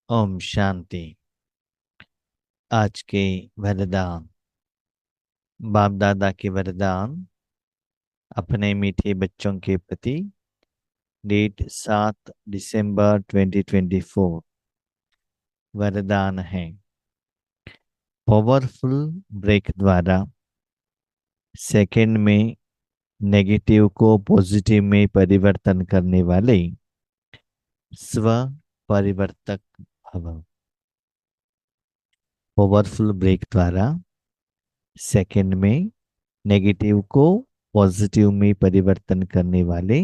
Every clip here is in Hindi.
ओम शांति। आज के वरदान, बाप दादा के वरदान अपने मीठे बच्चों के प्रति। डेट 7 दिसंबर 2024। वरदान है, पावरफुल ब्रेक द्वारा सेकंड में नेगेटिव को पॉजिटिव में परिवर्तन करने वाले स्व परिवर्तक भव। पावरफुल ब्रेक द्वारा सेकंड में नेगेटिव को पॉजिटिव में परिवर्तन करने वाले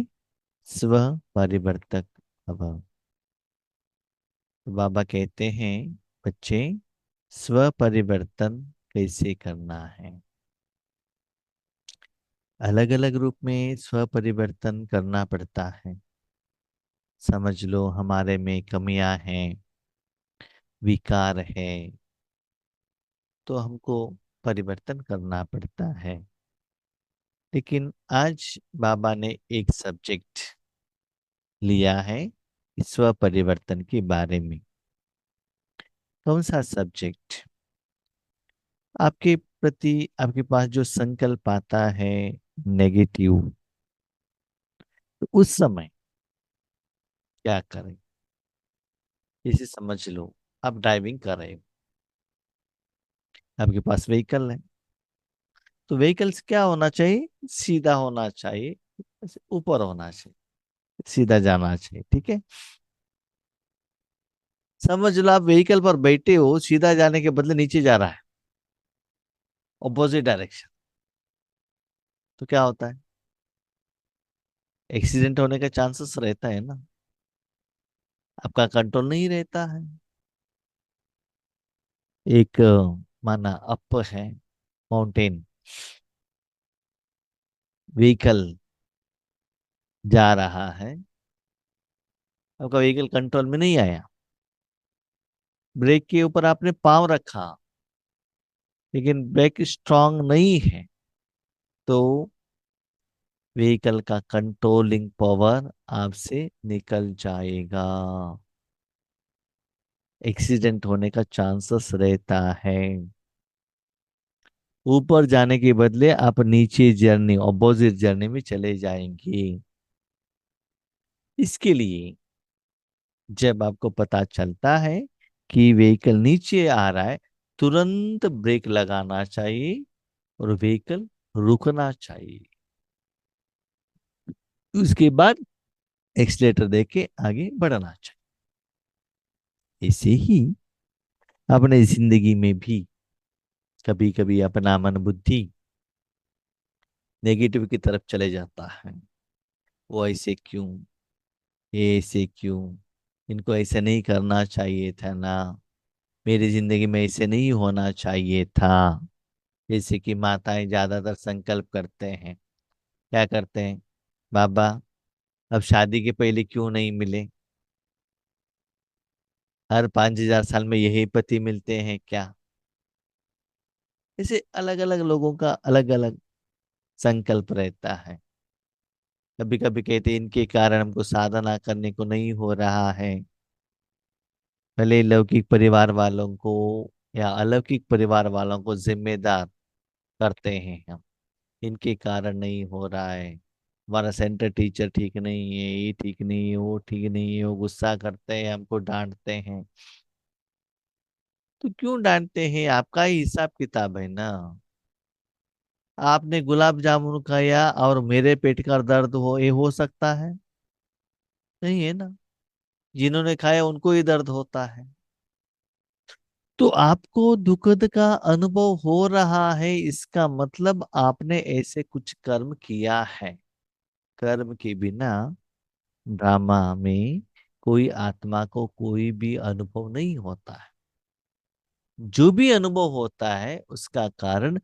स्व परिवर्तक भव। तो बाबा कहते हैं, बच्चे, स्व परिवर्तन कैसे करना है। अलग अलग रूप में स्व परिवर्तन करना पड़ता है। समझ लो हमारे में कमियां हैं, विकार है, तो हमको परिवर्तन करना पड़ता है। लेकिन आज बाबा ने एक सब्जेक्ट लिया है स्व परिवर्तन के बारे में। कौन सा सब्जेक्ट? आपके प्रति आपके पास जो संकल्प आता है नेगेटिव, तो उस समय क्या करें। इसे समझ लो। आप ड्राइविंग कर रहे हो, आपके पास व्हीकल है, तो व्हीकल्स क्या होना चाहिए? सीधा होना चाहिए, ऊपर होना चाहिए, सीधा जाना चाहिए। ठीक है, समझ लो आप व्हीकल पर बैठे हो, सीधा जाने के बदले नीचे जा रहा है, ऑपोजिट डायरेक्शन, तो क्या होता है? एक्सीडेंट होने का चांसेस रहता है ना। आपका कंट्रोल नहीं रहता है। एक माना अप है, माउंटेन, व्हीकल जा रहा है, आपका व्हीकल कंट्रोल में नहीं आया, ब्रेक के ऊपर आपने पाँव रखा, लेकिन ब्रेक स्ट्रांग नहीं है, तो व्हीकल का कंट्रोलिंग पावर आपसे निकल जाएगा, एक्सीडेंट होने का चांसेस रहता है। ऊपर जाने के बदले आप नीचे जर्नी, ऑपोजिट जर्नी में चले जाएंगे। इसके लिए जब आपको पता चलता है कि व्हीकल नीचे आ रहा है, तुरंत ब्रेक लगाना चाहिए और व्हीकल रुकना चाहिए। उसके बाद एक्सीलेटर देके आगे बढ़ना चाहिए। ऐसे ही अपने जिंदगी में भी कभी कभी अपना मन बुद्धि नेगेटिव की तरफ चले जाता है। वो ऐसे क्यों, ये ऐसे क्यों, इनको ऐसे नहीं करना चाहिए था ना, मेरी जिंदगी में ऐसे नहीं होना चाहिए था। जैसे कि माताएं ज्यादातर संकल्प करते हैं, क्या करते हैं? बाबा, अब शादी के पहले क्यों नहीं मिले? हर 5,000 साल में यही पति मिलते हैं क्या? ऐसे अलग अलग लोगों का अलग अलग संकल्प रहता है। कभी कभी कहते हैं, इनके कारण हमको साधना करने को नहीं हो रहा है। भले लौकिक परिवार वालों को या अलौकिक परिवार वालों को जिम्मेदार करते हैं हम, इनके कारण नहीं हो रहा है। हमारा सेंटर टीचर ठीक नहीं है, ये ठीक नहीं है, वो ठीक नहीं है, वो गुस्सा करते हैं, हमको डांटते हैं। तो क्यों डांटते हैं? आपका ही हिसाब किताब है ना। आपने गुलाब जामुन खाया और मेरे पेट का दर्द हो, ये हो सकता है? नहीं है ना। जिन्होंने खाया उनको ही दर्द होता है। तो आपको दुखद का अनुभव हो रहा है, इसका मतलब आपने ऐसे कुछ कर्म किया है। कर्म के बिना ड्रामा में कोई आत्मा को कोई भी अनुभव नहीं होता है। जो भी अनुभव होता है उसका कारण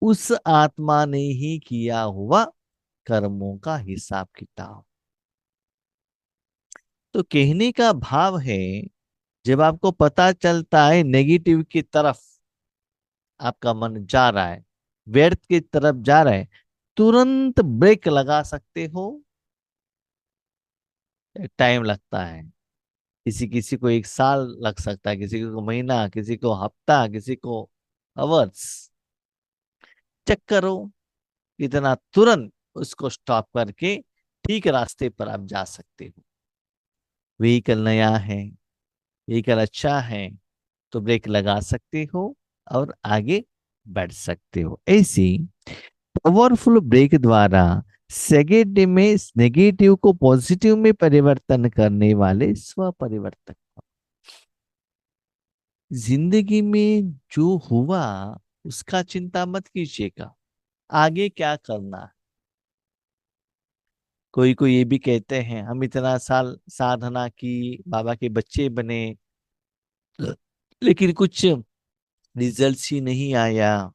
उस आत्मा ने ही किया हुआ कर्मों का हिसाब किताब। तो कहने का भाव है, जब आपको पता चलता है नेगेटिव की तरफ आपका मन जा रहा है, व्यर्थ की तरफ जा रहा है, तुरंत ब्रेक लगा सकते हो। टाइम लगता है, किसी किसी को 1 साल लग सकता है, किसी को महीना, किसी को हफ्ता, किसी को आवर्स। चेक करो कितना तुरंत उसको स्टॉप करके ठीक रास्ते पर आप जा सकते हो। व्हीकल नया है, व्हीकल अच्छा है, तो ब्रेक लगा सकते हो और आगे बढ़ सकते हो। ऐसी पावरफुल ब्रेक द्वारा सेकेंड में नेगेटिव को पॉजिटिव में परिवर्तन करने वाले स्व परिवर्तक। जिंदगी में जो हुआ उसका चिंता मत कीजिएगा, आगे क्या करना है। कोई कोई ये भी कहते हैं हम इतना साल साधना की, बाबा के बच्चे बने, लेकिन कुछ रिजल्ट ही नहीं आया।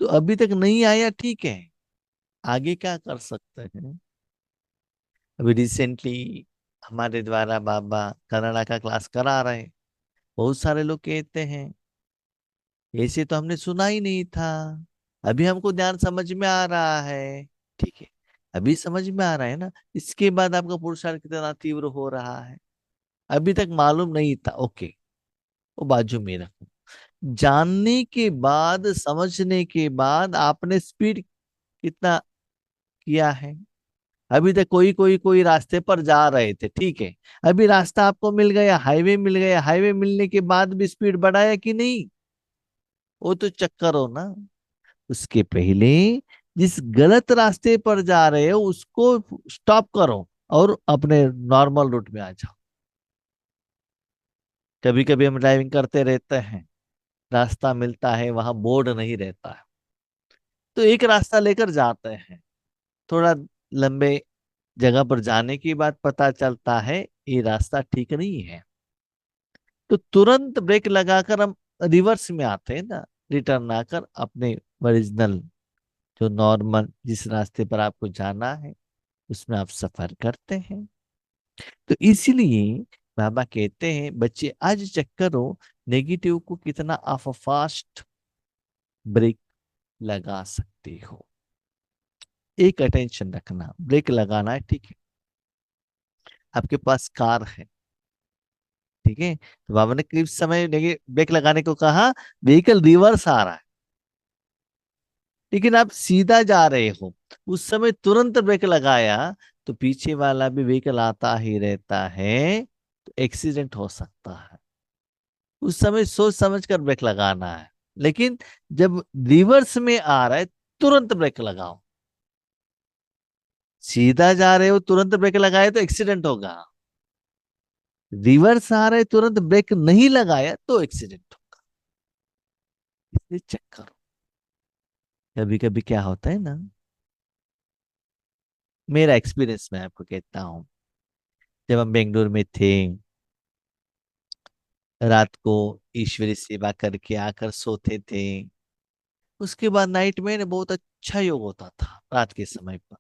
तो अभी तक नहीं आया, ठीक है, आगे क्या कर सकते हैं। अभी रिसेंटली हमारे द्वारा बाबा कनाडा का क्लास करा रहे हैं। बहुत सारे लोग कहते हैं ऐसे तो हमने सुना ही नहीं था, अभी हमको ध्यान समझ में आ रहा है। ठीक है, अभी समझ में आ रहा है ना, इसके बाद आपका पुरुषार्थ कितना तीव्र हो रहा है, अभी तक मालूम नहीं था, ओके, वो बाजू में रखो। जानने के बाद, समझने के बाद आपने स्पीड कितना किया है। अभी तक कोई कोई कोई रास्ते पर जा रहे थे, ठीक है, अभी रास्ता आपको मिल गया, हाईवे मिल गया, हाईवे मिलने के बाद भी स्पीड बढ़ाया कि नहीं, वो तो चक्कर हो ना। उसके पहले जिस गलत रास्ते पर जा रहे हो उसको स्टॉप करो और अपने नॉर्मल रूट में आ जाओ। कभी कभी हम ड्राइविंग करते रहते हैं, रास्ता मिलता है वहां बोर्ड नहीं रहता है, तो एक रास्ता लेकर जाते हैं, थोड़ा लंबे जगह पर जाने के बाद पता चलता है ये रास्ता ठीक नहीं है, तो तुरंत ब्रेक लगाकर हम रिवर्स में आते हैं ना, रिटर्न आकर अपने ओरिजिनल जो नॉर्मल जिस रास्ते पर आपको जाना है उसमें आप सफर करते हैं। तो इसीलिए बाबा कहते हैं बच्चे आज चेक करो नेगेटिव को कितना आप फास्ट ब्रेक लगा सकते हो। एक अटेंशन रखना, ब्रेक लगाना है, ठीक है, आपके पास कार है, ठीक है, तो बाबा ने किस समय ब्रेक लगाने को कहा, व्हीकल रिवर्स आ रहा है, लेकिन आप सीधा जा रहे हो, उस समय तुरंत ब्रेक लगाया तो पीछे वाला भी व्हीकल आता ही रहता है, तो एक्सीडेंट हो सकता है। उस समय सोच समझ कर ब्रेक लगाना है, लेकिन जब रिवर्स में आ रहा है तुरंत ब्रेक लगाओ। सीधा जा रहे हो तुरंत ब्रेक लगाए तो एक्सीडेंट होगा, रिवर्स आ रहे तुरंत ब्रेक नहीं लगाया तो एक्सीडेंट होगा। इसलिए चेक करो। कभी कभी क्या होता है ना, मेरा एक्सपीरियंस मैं आपको कहता हूँ, जब हम बेंगलुरु में थे, रात को ईश्वरी सेवा करके आकर सोते थे, उसके बाद नाइट में ना बहुत अच्छा योग होता था रात के समय पर।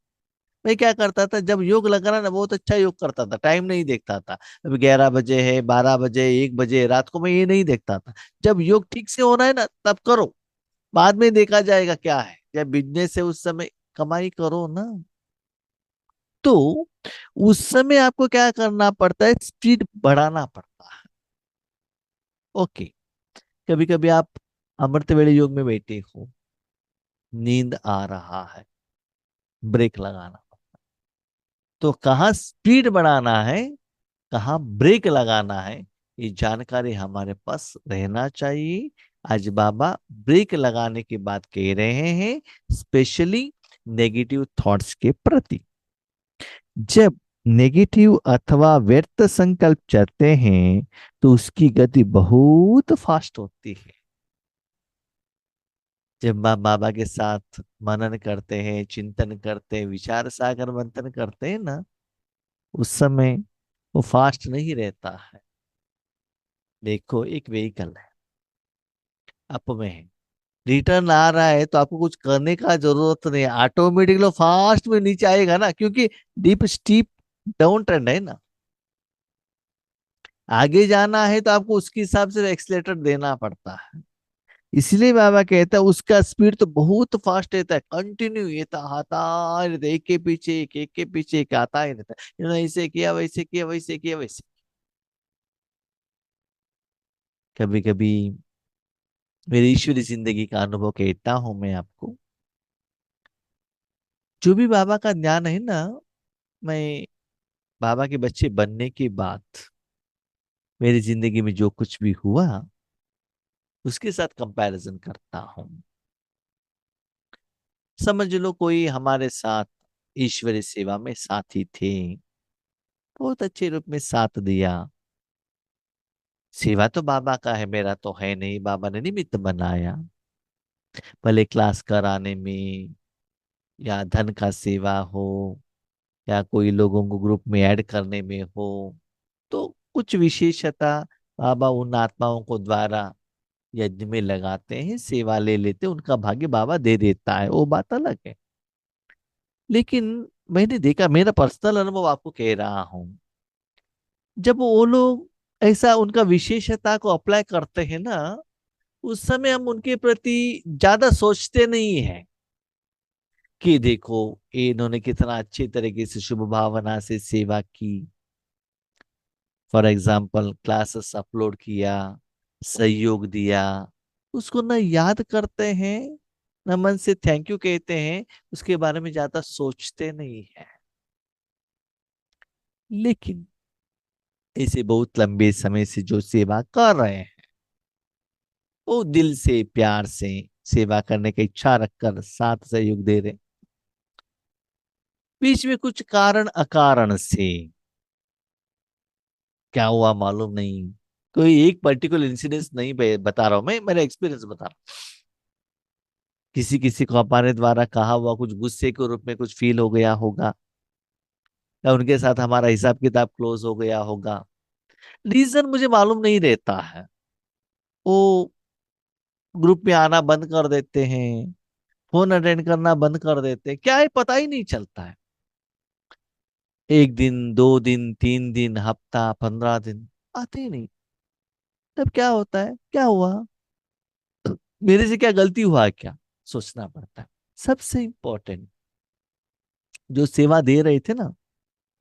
मैं क्या करता था, जब योग लग रहा ना बहुत अच्छा योग करता था, टाइम नहीं देखता था, अभी 11 बजे है, 12 बजे, 1 बजे रात को, मैं ये नहीं देखता था। जब योग ठीक से होना है ना तब करो, बाद में देखा जाएगा क्या है, जब बिजनेस है उस समय कमाई करो ना। तो उस समय आपको क्या करना पड़ता है, स्पीड बढ़ाना पड़ता है। ओके, कभी कभी आप अमृत वेले योग में बैठे हो, नींद आ रहा है, ब्रेक लगाना, तो कहाँ स्पीड बढ़ाना है, कहाँ ब्रेक लगाना है, ये जानकारी हमारे पास रहना चाहिए। आज बाबा ब्रेक लगाने की बात कह रहे हैं, स्पेशली नेगेटिव थॉट्स के प्रति। जब नेगेटिव अथवा व्यर्थ संकल्प चलते हैं तो उसकी गति बहुत फास्ट होती है। जब बाबा के साथ मनन करते हैं, चिंतन करते हैं, विचार सागर मंथन करते हैं ना, उस समय वो फास्ट नहीं रहता है। देखो एक व्हीकल है, अप में है, रिटर्न आ रहा है, तो आपको कुछ करने का जरूरत नहीं है, ऑटोमेटिकली फास्ट में नीचे आएगा ना, क्योंकि डीप स्टीप डाउन ट्रेंड है ना। आगे जाना है तो आपको उसके हिसाब से एक्सीलेटर देना पड़ता है। इसलिए बाबा कहता है उसका स्पीड तो बहुत फास्ट रहता है, कंटिन्यू ये तो आता ही रहता है, एक के पीछे एक, एक के पीछे एक आता ही रहता है, इन्होंने ऐसे किया, वैसे किया, वैसे किया, वैसे। कभी कभी मेरी ईश्वरी जिंदगी का अनुभव कहता हूं मैं आपको। जो भी बाबा का ज्ञान है ना, मैं बाबा के बच्चे बनने के बाद मेरी जिंदगी में जो कुछ भी हुआ उसके साथ कंपैरिजन करता हूं। समझ लो कोई हमारे साथ ईश्वरी सेवा में साथी थे, बहुत अच्छे रूप में साथ दिया। सेवा तो बाबा का है, मेरा तो है नहीं, बाबा ने निमित्त बनाया। भले क्लास कराने में या धन का सेवा हो या कोई लोगों को ग्रुप में ऐड करने में हो, तो कुछ विशेषता बाबा उन आत्माओं को द्वारा यज्ञ में लगाते हैं, सेवा ले लेते हैं, उनका भाग्य बाबा दे देता है, वो बात अलग है। लेकिन मैंने देखा, मेरा पर्सनल अनुभव आपको कह रहा हूं, जब वो लोग ऐसा उनका विशेषता को अप्लाई करते हैं ना, उस समय हम उनके प्रति ज्यादा सोचते नहीं है कि देखो ये इन्होंने कितना अच्छे तरीके से शुभ भावना से सेवा की। फॉर एग्जाम्पल क्लासेस अपलोड किया, सहयोग दिया, उसको ना याद करते हैं, न मन से थैंक यू कहते हैं, उसके बारे में ज्यादा सोचते नहीं है। लेकिन ऐसे बहुत लंबे समय से जो सेवा कर रहे हैं, वो दिल से प्यार से सेवा करने की इच्छा रखकर साथ सहयोग दे रहे, बीच में कुछ कारण अकारण से क्या हुआ मालूम नहीं, कोई एक पर्टिकुलर इंसिडेंस नहीं बता रहा हूं, मैं मेरा एक्सपीरियंस बता रहा हूं। किसी किसी को हमारे द्वारा कहा हुआ कुछ गुस्से के रूप में कुछ फील हो गया होगा, या उनके साथ हमारा हिसाब किताब क्लोज हो गया होगा। रीजन मुझे मालूम नहीं रहता है, वो ग्रुप में आना बंद कर देते हैं, फोन अटेंड करना बंद कर देते हैं, क्या है पता ही नहीं चलता है। एक दिन, 2 दिन, 3 दिन, हफ्ता, 15 दिन आते ही नहीं। तब क्या होता है, क्या हुआ, मेरे से क्या गलती हुआ है क्या, सोचना पड़ता है। सबसे इंपॉर्टेंट, जो सेवा दे रहे थे ना,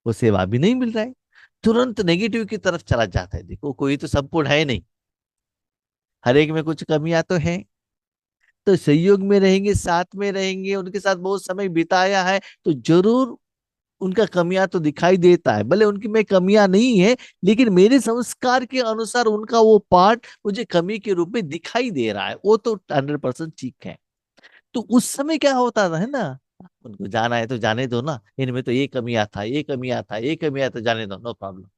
वो सेवा भी नहीं मिल रहा है, तुरंत नेगेटिव की तरफ चला जाता है। देखो कोई तो संपूर्ण है नहीं, हर एक में कुछ कमियां तो है। तो सहयोग में रहेंगे, साथ में रहेंगे, उनके साथ बहुत समय बिताया है, तो जरूर उनका कमियां तो दिखाई देता है। भले उनकी में कमियां नहीं है, लेकिन मेरे संस्कार के अनुसार उनका वो पार्ट मुझे कमी के रूप में दिखाई दे रहा है, वो तो 100% ठीक है। तो उस समय क्या होता था है ना, उनको जाना है तो जाने दो ना, इनमें तो ये कमियां था, ये कमियां था, ये कमियां था, जाने दो, नो प्रॉब्लम।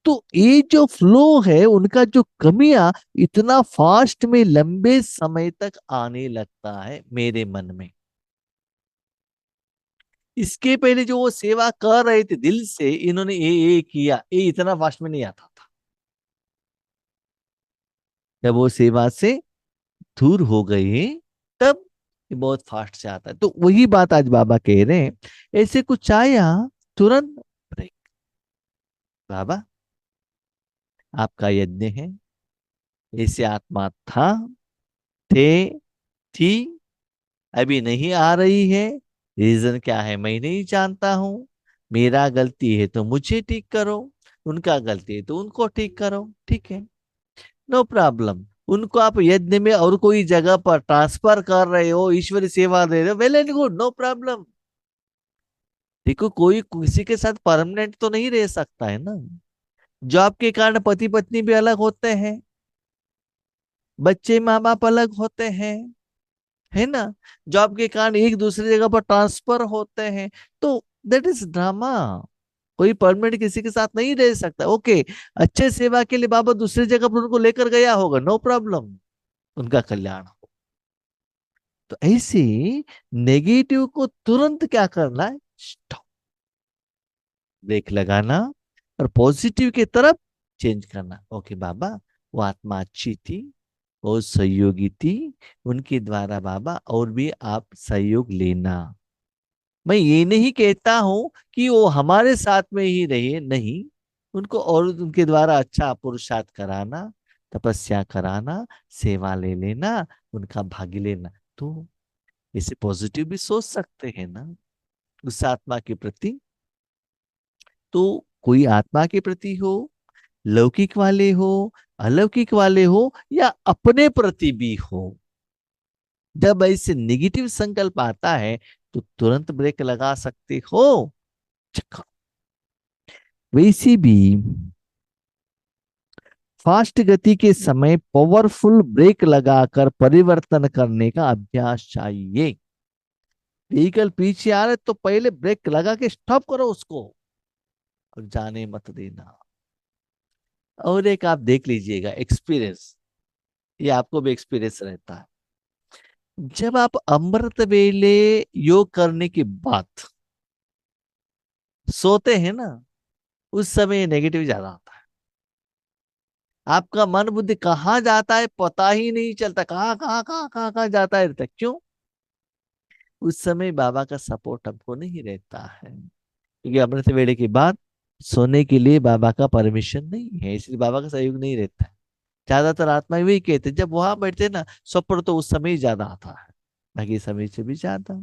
तो ये जो फ्लो है उनका, जो कमियां इतना फास्ट में लंबे समय तक आने लगता है मेरे मन में। इसके पहले जो वो सेवा कर रहे थे दिल से, इन्होंने ये किया, ये इतना फास्ट में नहीं आता था। जब वो सेवा से दूर हो गए, तब ये बहुत फास्ट से आता है। तो वही बात आज बाबा कह रहे हैं, ऐसे कुछ आया, तुरंत ब्रेक। बाबा आपका यज्ञ है, ऐसे आत्मा था, थे, थी, अभी नहीं आ रही है। रीजन क्या है मैं नहीं जानता हूं। मेरा गलती है तो मुझे ठीक करो, उनका गलती है तो उनको ठीक करो, ठीक है, नो प्रॉब्लम। उनको आप यज्ञ में और कोई जगह पर ट्रांसफर कर रहे हो, ईश्वरी सेवा दे रहे हो, well and good, no problem. देखो कोई किसी के साथ परमानेंट तो नहीं रह सकता है ना। जॉब के कारण पति पत्नी भी अलग होते हैं, बच्चे माँ बाप अलग होते हैं, है ना। जॉब के कारण एक दूसरी जगह पर ट्रांसफर होते हैं, तो दैट इज ड्रामा। कोई परमानेंट किसी के साथ नहीं रह सकता, ओके। अच्छे सेवा के लिए बाबा दूसरी जगह पर उनको लेकर गया होगा, नो प्रॉब्लम, उनका कल्याण हो। तो ऐसे नेगेटिव को तुरंत क्या करना है, स्टॉप, ब्रेक लगाना, और पॉजिटिव की तरफ चेंज करना। ओके बाबा, वो आत्मा अच्छी थी, बहुत सहयोगी थी, उनके द्वारा बाबा और भी आप सहयोग लेना। मैं ये नहीं कहता हूं कि वो हमारे साथ में ही रहे, नहीं, उनको और उनके द्वारा अच्छा पुरुषार्थ कराना, तपस्या कराना, सेवा ले लेना, उनका भाग लेना। तो इसे पॉजिटिव भी सोच सकते हैं ना उस आत्मा के प्रति। तो कोई आत्मा के प्रति हो, लौकिक वाले हो, अलौकिक वाले हो या अपने प्रति भी हो, जब ऐसे निगेटिव संकल्प आता है तो तुरंत ब्रेक लगा सकते हो। चक्कर। वैसे भी फास्ट गति के समय पावरफुल ब्रेक लगाकर परिवर्तन करने का अभ्यास चाहिए। व्हीकल पीछे आ रहे तो पहले ब्रेक लगा के स्टॉप करो उसको, और जाने मत देना। और एक आप देख लीजिएगा एक्सपीरियंस, ये आपको भी एक्सपीरियंस रहता है। जब आप अमृत वेले योग करने के बाद सोते हैं ना, उस समय नेगेटिव ज्यादा आता है। आपका मन बुद्धि कहाँ जाता है पता ही नहीं चलता, कहाँ कहाँ कहाँ कहाँ कहाँ जाता है रहता है। क्यों? उस समय बाबा का सपोर्ट हमको नहीं रहता है, क्योंकि अमृत वेले के बाद सोने के लिए बाबा का परमिशन नहीं है, इसलिए बाबा का सहयोग नहीं रहता है। ज्यादातर आत्मा वही कहते हैं, जब वहां बैठते हैं ना स्वप्न तो उस समय ही ज्यादा आता है, बाकी समय से भी ज्यादा।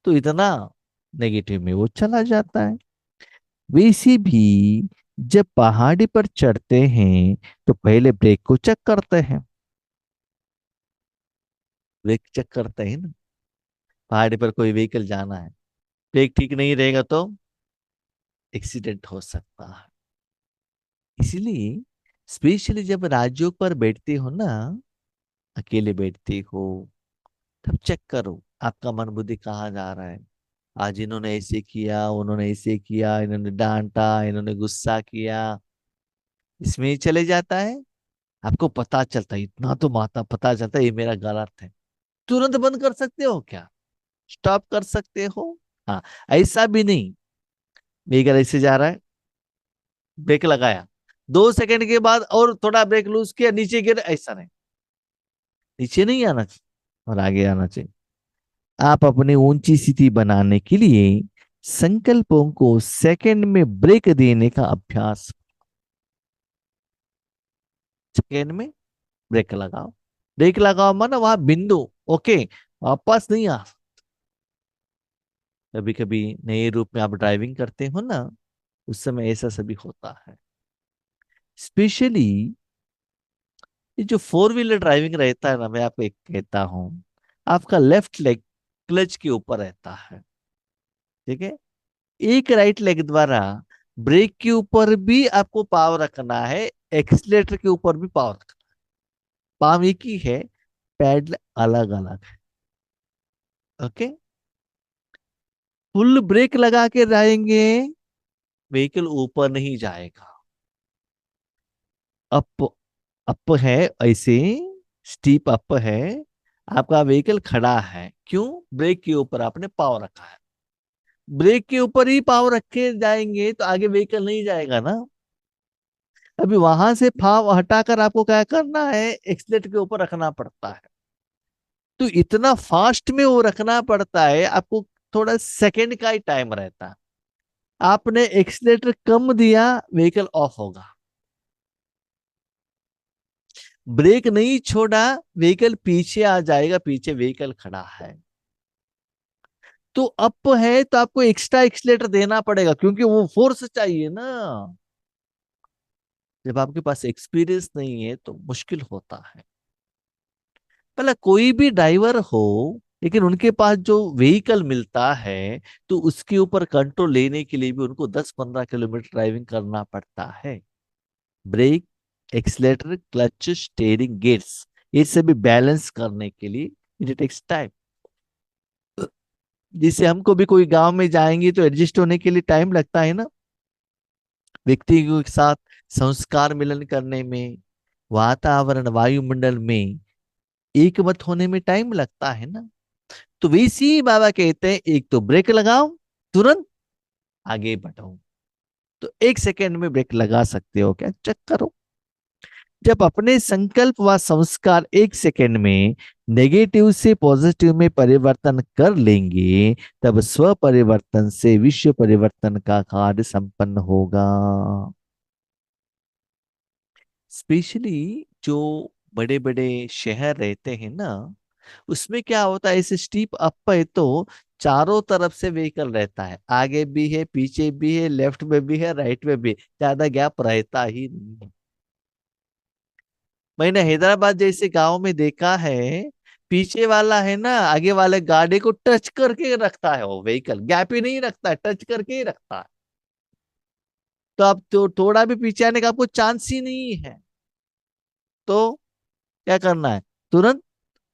तो इतना नेगेटिव में वो चला जाता है। वैसे भी जब पहाड़ी पर चढ़ते हैं तो पहले ब्रेक को चेक करते हैं। ब्रेक चेक करते हैं ना, पहाड़ी पर कोई व्हीकल जाना है, ब्रेक ठीक नहीं रहेगा तो एक्सीडेंट हो सकता है। इसलिए स्पेशली जब राजयोग पर बैठते हो ना, अकेले बैठते हो, तब चेक करो आपका मन बुद्धि कहाँ जा रहा है। आज इन्होंने ऐसे किया, उन्होंने ऐसे किया, इन्होंने डांटा, इन्होंने गुस्सा किया, इसमें ही चले जाता है। आपको पता चलता है, इतना तो माता पता चलता है ये मेरा गलत है, तुरंत बंद कर सकते हो क्या? स्टॉप कर सकते हो। हाँ, ऐसा भी नहीं व्हीकल ऐसे जा रहा है, ब्रेक लगाया, 2 सेकंड के बाद और थोड़ा ब्रेक लूज किया, नीचे गिर, ऐसा नहीं। नीचे नहीं आना चाहिए और आगे आना चाहिए। आप अपनी ऊंची स्थिति बनाने के लिए संकल्पों को सेकंड में ब्रेक देने का अभ्यास। सेकंड में ब्रेक लगाओ। ब्रेक लगाओ माना वहां बिंदु, ओके, वापस नहीं आ। कभी कभी नए रूप में आप ड्राइविंग करते हो ना, उस समय ऐसा सभी होता है। स्पेशली ये जो फोर व्हीलर ड्राइविंग रहता है ना, मैं आपको एक कहता हूं, आपका लेफ्ट लेग क्लच के ऊपर रहता है, ठीक है? एक राइट लेग द्वारा ब्रेक के ऊपर भी आपको पावर रखना है, एक्सीलेटर के ऊपर भी पावर रखना। पाम एक ही है, पैडल अलग अलग है। ओके, फुल ब्रेक लगा के रहेंगे, व्हीकल ऊपर नहीं जाएगा। अप, अप है ऐसे, स्टीप अप है, आपका व्हीकल खड़ा है, क्यों? ब्रेक के ऊपर आपने पावर रखा है। ब्रेक के ऊपर ही पावर रखे जाएंगे तो आगे व्हीकल नहीं जाएगा ना। अभी वहां से पाव हटाकर आपको क्या करना है, एक्सलेटर के ऊपर रखना पड़ता है। तो इतना फास्ट में वो रखना पड़ता है आपको, थोड़ा सेकंड का ही टाइम रहता है। आपने एक्सलेटर कम दिया, व्हीकल ऑफ होगा। ब्रेक नहीं छोड़ा, व्हीकल पीछे आ जाएगा, पीछे व्हीकल खड़ा है। तो अप है तो आपको एक्स्ट्रा एक्सलेटर देना पड़ेगा, क्योंकि वो फोर्स चाहिए ना। जब आपके पास एक्सपीरियंस नहीं है तो मुश्किल होता है। भला कोई भी ड्राइवर हो, लेकिन उनके पास जो व्हीकल मिलता है तो उसके ऊपर कंट्रोल लेने के लिए भी उनको 10-15 किलोमीटर ड्राइविंग करना पड़ता है। Brake, accelerator, clutch, steering, gears, ये सभी बैलेंस करने के लिए इट टेक्स टाइम। जिससे हमको भी कोई गांव में जाएंगे तो एडजस्ट होने के लिए टाइम लगता है ना, व्यक्ति के साथ संस्कार मिलन करने में, वातावरण वायुमंडल में एक मत होने में टाइम लगता है ना। तो वैसे ही बाबा कहते हैं, एक तो ब्रेक लगाओ, तुरंत आगे बढ़ो। तो 1 सेकेंड में ब्रेक लगा सकते हो क्या? चेक करो। जब अपने संकल्प व संस्कार 1 सेकेंड में नेगेटिव से पॉजिटिव में परिवर्तन कर लेंगे, तब स्व परिवर्तन से विश्व परिवर्तन का कार्य संपन्न होगा। स्पेशली जो बड़े बड़े शहर रहते हैं ना, उसमें क्या होता है, ऐसे स्टीप अप है तो चारों तरफ से व्हीकल रहता है, आगे भी है, पीछे भी है, लेफ्ट में भी है, राइट में भी, ज्यादा गैप रहता ही नहीं है। मैंने हैदराबाद जैसे गांव में देखा है, पीछे वाला है ना आगे वाले गाड़ी को टच करके रखता है, वो व्हीकल गैप ही नहीं रखता है, टच करके ही रखता है। तो अब तो थोड़ा भी पीछे आने का आपको चांस ही नहीं है। तो क्या करना है, तुरंत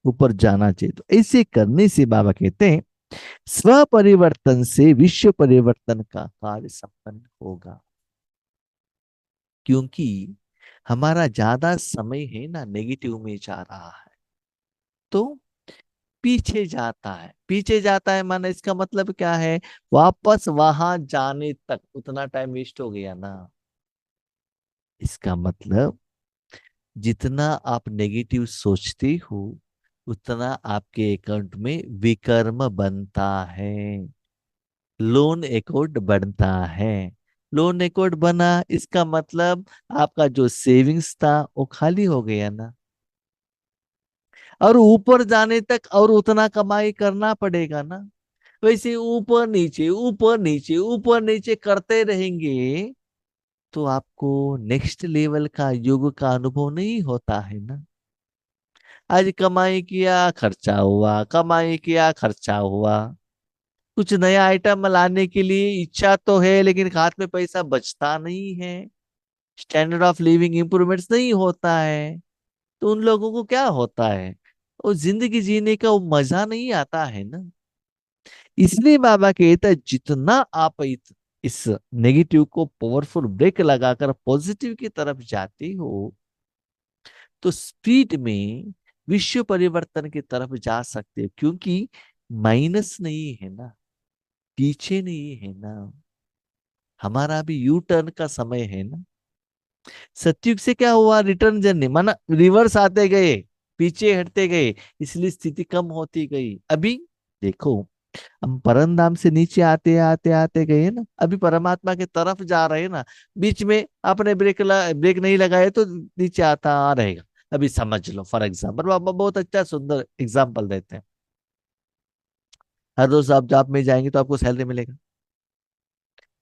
ऊपर जाना चाहिए। तो ऐसे करने से बाबा कहते हैं स्व परिवर्तन से विश्व परिवर्तन का कार्य संपन्न होगा। क्योंकि हमारा ज्यादा समय है ना नेगेटिव में जा रहा है, तो पीछे जाता है, पीछे जाता है माना इसका मतलब क्या है, वापस वहां जाने तक उतना टाइम वेस्ट हो गया ना। इसका मतलब जितना आप नेगेटिव सोचते हो उतना आपके अकाउंट में विकर्म बनता है, लोन अकाउंट बनता है। लोन अकाउंट बना इसका मतलब आपका जो सेविंग्स था वो खाली हो गया ना। और ऊपर जाने तक और उतना कमाई करना पड़ेगा ना। वैसे ऊपर नीचे ऊपर नीचे ऊपर नीचे करते रहेंगे तो आपको नेक्स्ट लेवल का योग का अनुभव नहीं होता है ना। आज कमाई किया खर्चा हुआ, कमाई किया खर्चा हुआ। कुछ नया आइटम लाने के लिए इच्छा तो है लेकिन हाथ में पैसा बचता नहीं है, स्टैंडर्ड ऑफ लिविंग इंप्रूवमेंट्स नहीं होता है। तो उन लोगों को क्या होता है, वो जिंदगी जीने का वो मजा नहीं आता है ना। इसलिए बाबा कहता है जितना आप इस नेगेटिव को पावरफुल ब्रेक लगाकर पॉजिटिव की तरफ जाते हो तो स्पीड में विश्व परिवर्तन की तरफ जा सकते हो। क्योंकि माइनस नहीं है ना, पीछे नहीं है ना, हमारा भी यू टर्न का समय है ना। सतयुग से क्या हुआ, रिटर्न जर्नी माना रिवर्स आते गए, पीछे हटते गए, इसलिए स्थिति कम होती गई। अभी देखो हम परम धाम से नीचे आते आते आते गए ना, अभी परमात्मा के तरफ जा रहे हैं ना। बीच में आपने ब्रेक नहीं लगाए तो नीचे आता रहेगा। अभी समझ लो फॉर एग्जाम्पल, बाबा बहुत अच्छा सुंदर एग्जाम्पल देते हैं। हर रोज आप जॉब में जाएंगे तो आपको सैलरी मिलेगा,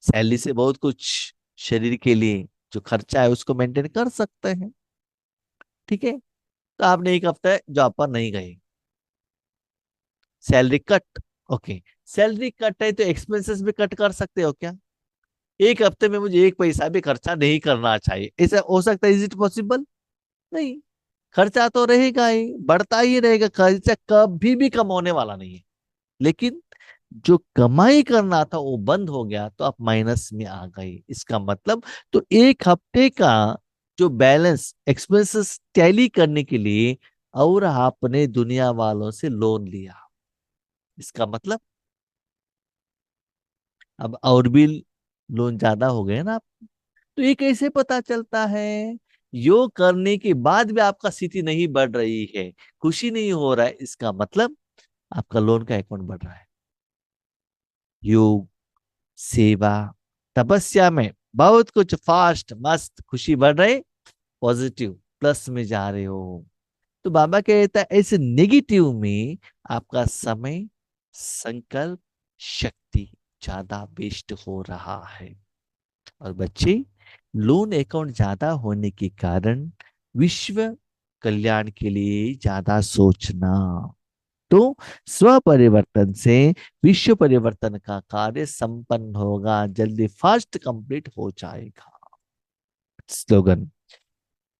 सैलरी से बहुत कुछ शरीर के लिए जो खर्चा है उसको मेंटेन कर सकते हैं। ठीक है, तो आपने एक हफ्ता जॉब पर नहीं गए, salary cut. Okay, salary cut है तो एक्सपेंसेस भी कट कर सकते हो क्या? एक हफ्ते में मुझे एक पैसा भी खर्चा नहीं करना चाहिए, ऐसा हो सकता है? Is it possible? नहीं। खर्चा तो रहेगा ही, बढ़ता ही रहेगा, खर्चा कभी भी कम होने वाला नहीं है। लेकिन जो कमाई करना था वो बंद हो गया तो आप माइनस में आ गए। इसका मतलब तो एक हफ्ते का जो बैलेंस एक्सपेंसेस टैली करने के लिए और आपने दुनिया वालों से लोन लिया। इसका मतलब अब और भी लोन ज्यादा हो गए ना आप। तो ये कैसे पता चलता है, योग करने के बाद भी आपका स्थिति नहीं बढ़ रही है, खुशी नहीं हो रहा है, इसका मतलब आपका लोन का अकाउंट बढ़ रहा है। योग, सेवा, तपस्या में बहुत कुछ फास्ट मस्त खुशी बढ़ रहे, पॉजिटिव प्लस में जा रहे हो। तो बाबा कहता है ऐसे नेगेटिव में आपका समय, संकल्प, शक्ति ज्यादा वेस्ट हो रहा है। और बच्चे, लोन अकाउंट ज्यादा होने के कारण विश्व कल्याण के लिए ज्यादा सोचना। तो स्व परिवर्तन से विश्व परिवर्तन का कार्य संपन्न होगा, जल्दी फास्ट कंप्लीट हो जाएगा। स्लोगन,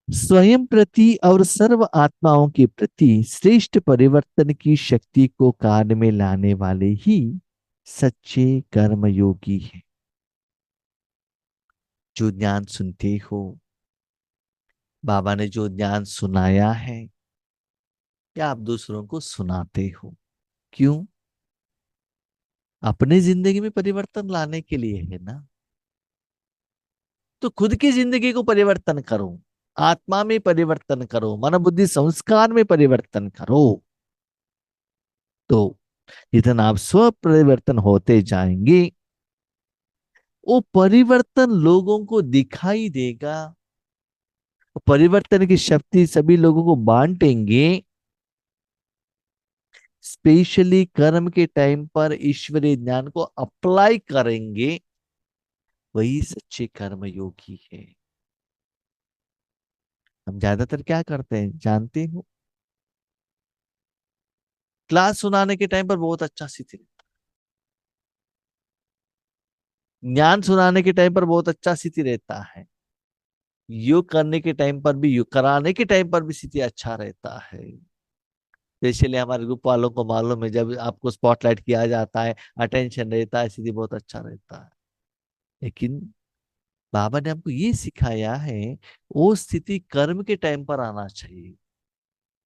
स्वयं प्रति और सर्व आत्माओं के प्रति श्रेष्ठ परिवर्तन की शक्ति को कार्य में लाने वाले ही सच्चे कर्मयोगी हैं। जो ज्ञान सुनते हो, बाबा ने जो ज्ञान सुनाया है क्या आप दूसरों को सुनाते हो? क्यों? अपने जिंदगी में परिवर्तन लाने के लिए है ना। तो खुद की जिंदगी को परिवर्तन करो, आत्मा में परिवर्तन करो, मन बुद्धि संस्कार में परिवर्तन करो। तो जितना आप स्व परिवर्तन होते जाएंगे वो परिवर्तन लोगों को दिखाई देगा, परिवर्तन की शक्ति सभी लोगों को बांटेंगे। स्पेशली कर्म के टाइम पर ईश्वरीय ज्ञान को अप्लाई करेंगे, वही सच्चे कर्म योगी है। हम ज्यादातर क्या करते हैं जानते हो? क्लास सुनाने के टाइम पर बहुत अच्छा सीखते हैं, ज्ञान सुनाने के टाइम पर बहुत अच्छा स्थिति रहता है, योग करने के टाइम पर भी, योग कराने के टाइम पर भी स्थिति अच्छा रहता है। तो इसलिए हमारे ग्रुप वालों को मालूम है, जब आपको स्पॉटलाइट किया जाता है, अटेंशन रहता है, स्थिति बहुत अच्छा रहता है। लेकिन बाबा ने हमको ये सिखाया है, वो स्थिति कर्म के टाइम पर आना चाहिए।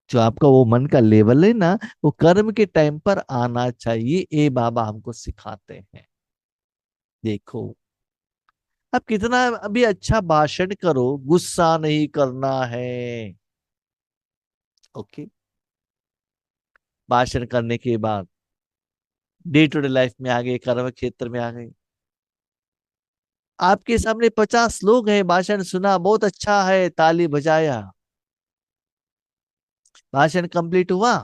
जो आपका वो मन का लेवल है ना, वो कर्म के टाइम पर आना चाहिए, ये बाबा हमको सिखाते हैं। देखो, अब कितना अभी अच्छा भाषण करो, गुस्सा नहीं करना है। ओके। भाषण करने के बाद डे टू डे लाइफ में आ गए, कर्म क्षेत्र में आ गए, आपके सामने 50 लोग हैं, भाषण सुना, बहुत अच्छा है, ताली बजाया, भाषण कंप्लीट हुआ,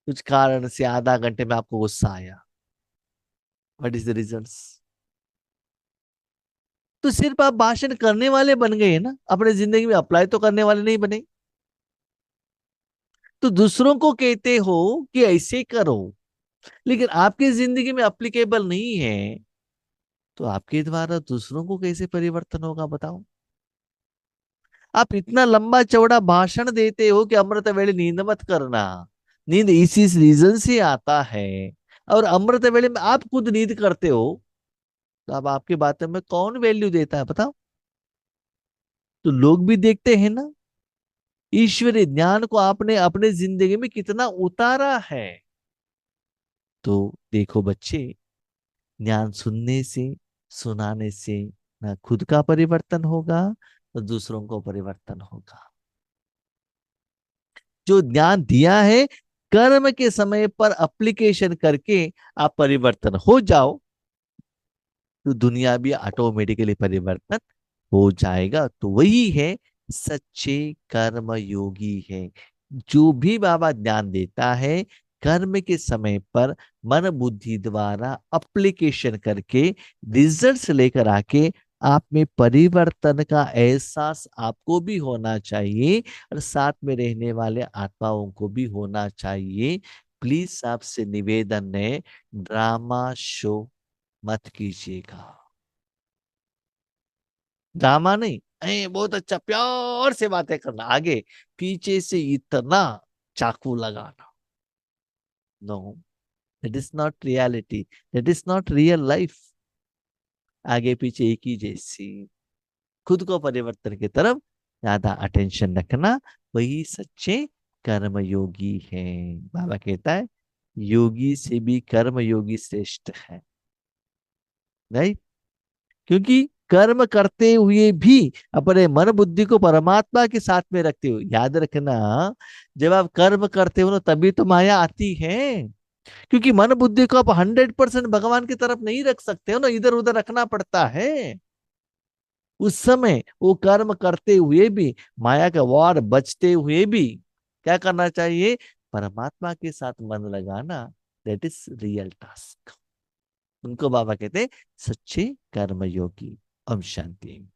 कुछ कारण से आधा घंटे में आपको गुस्सा आया। What is the reasons? तो सिर्फ आप भाषण करने वाले बन गए ना, अपने जिंदगी में अप्लाई तो करने वाले नहीं बने। तो दूसरों को कहते हो कि ऐसे करो, लेकिन आपकी जिंदगी में अप्लीकेबल नहीं है, तो आपके द्वारा दूसरों को कैसे परिवर्तन होगा बताओ? आप इतना लंबा चौड़ा भाषण देते हो कि अमृत वेले नींद मत करना, नींद इसी रीजन से आता है, और अमृत वेले में आप खुद नींद करते हो, तो अब आपकी बातों में कौन वैल्यू देता है बताओ? तो लोग भी देखते हैं ना, ईश्वरीय ज्ञान को आपने अपने जिंदगी में कितना उतारा है। तो देखो बच्चे, ज्ञान सुनने से, सुनाने से ना खुद का परिवर्तन होगा, तो दूसरों को परिवर्तन होगा। जो ज्ञान दिया है, कर्म के समय पर एप्लीकेशन करके आप परिवर्तन हो जाओ, तो दुनिया भी ऑटोमेटिकली परिवर्तन हो जाएगा। तो वही है सच्चे कर्म योगी है। जो भी बाबा ज्ञान देता है, कर्म के समय पर मन बुद्धि द्वारा एप्लीकेशन करके रिजल्ट्स लेकर आके आप में परिवर्तन का एहसास आपको भी होना चाहिए, और साथ में रहने वाले आत्माओं को भी होना चाहिए। प्लीज आपसे निवेदन है, ड्रामा शो मत कीजिएगा। ड्रामा नहीं, बहुत अच्छा प्यार से बातें करना, आगे पीछे से इतना चाकू लगाना, no, that is not reality, that is not real life. आगे पीछे एक ही जैसी, खुद को परिवर्तन की तरफ ज्यादा अटेंशन रखना, वही सच्चे कर्म योगी है। बाबा कहता है, योगी से भी कर्म योगी श्रेष्ठ है, राइट? क्योंकि कर्म करते हुए भी अपने मन बुद्धि को परमात्मा के साथ में रखते हो। याद रखना, जब आप कर्म करते हो ना, तभी तो माया आती है। क्योंकि मन बुद्धि को आप 100% भगवान की तरफ नहीं रख सकते हो ना, इधर उधर रखना पड़ता है। उस समय वो कर्म करते हुए भी, माया का वार बचते हुए भी क्या करना चाहिए? परमात्मा के साथ मन लगाना, दैट इज रियल टास्क। उनको बाबा कहते हैं सच्चे कर्मयोगी। ओम शांति।